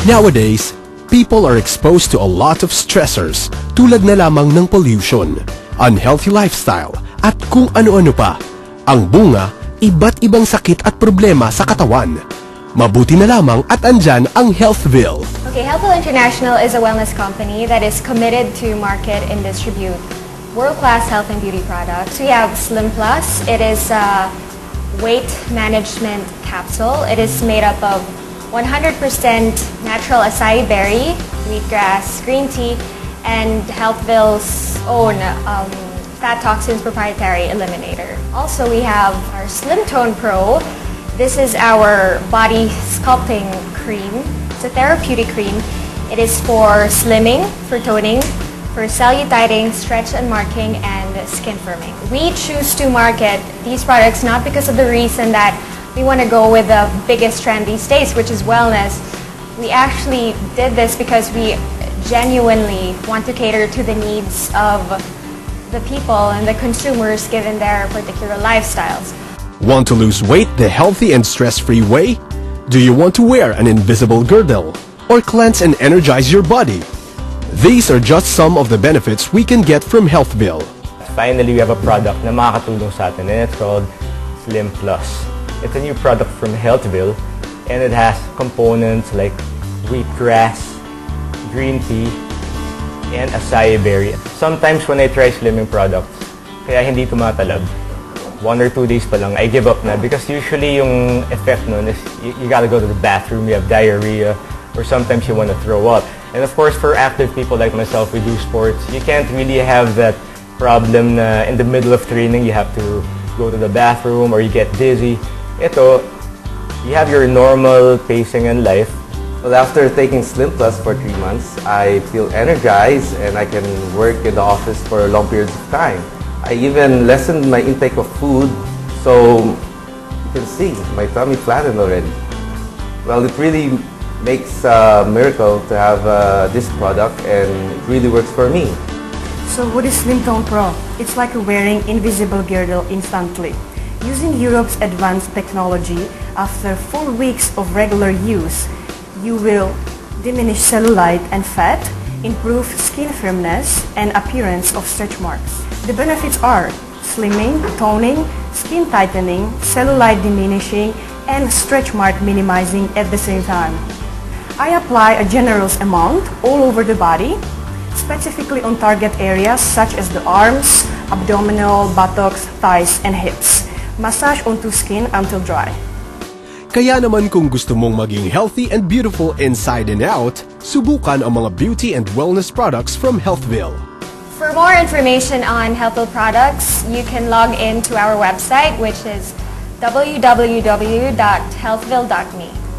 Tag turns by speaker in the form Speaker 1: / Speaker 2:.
Speaker 1: Nowadays, people are exposed to a lot of stressors tulad na lamang ng pollution, unhealthy lifestyle, at kung ano-ano pa. Ang bunga, iba't ibang sakit at problema sa katawan. Mabuti na lamang at andyan ang Healthville.
Speaker 2: Okay, Healthville International is a wellness company that is committed to market and distribute world-class health and beauty products. We have Slim Plus. It is a weight management capsule. It is made up of 100% natural acai berry, wheatgrass, green tea, and Healthville's own fat toxins proprietary eliminator. Also, we have our Slim Tone Pro. This is our body sculpting cream. It's a therapeutic cream. It is for slimming, for toning, for cellulititing, stretch and marking, and skin firming. We choose to market these products not because of the reason that we want to go with the biggest trend these days, which is wellness. We actually did this because we genuinely want to cater to the needs of the people and the consumers given their particular lifestyles.
Speaker 1: Want to lose weight the healthy and stress-free way? Do you want to wear an invisible girdle? Or cleanse and energize your body? These are just some of the benefits we can get from Healthville.
Speaker 3: Finally, we have a product na makakatulong sa atin, and it's called Slim Plus. It's a new product from Healthville, and it has components like wheatgrass, green tea, and acai berry. Sometimes when I try slimming products, kaya hindi tumatalab, 1 or 2 days pa lang, I give up na because usually yung effect nun is you gotta go to the bathroom, you have diarrhea, or sometimes you want to throw up. And of course, for active people like myself, we do sports, you can't really have that problem na in the middle of training, you have to go to the bathroom or you get dizzy. Ito, you have your normal pacing in life.
Speaker 4: Well, after taking Slim Plus for 3 months, I feel energized and I can work in the office for long periods of time. I even lessened my intake of food, so you can see my tummy flattened already. Well, it really makes a miracle to have this product, and it really works for me.
Speaker 5: So what is Slim Tone Pro? It's like wearing invisible girdle instantly. Using Europe's advanced technology, after 4 weeks of regular use, you will diminish cellulite and fat, improve skin firmness, and appearance of stretch marks. The benefits are slimming, toning, skin tightening, cellulite diminishing, and stretch mark minimizing at the same time. I apply a generous amount all over the body, specifically on target areas such as the arms, abdominal, buttocks, thighs, and hips. Massage onto skin until dry.
Speaker 1: Kaya naman kung gusto mong maging healthy and beautiful inside and out, subukan ang mga beauty and wellness products from Healthville.
Speaker 2: For more information on Healthville products, you can log in to our website, which is www.healthville.me.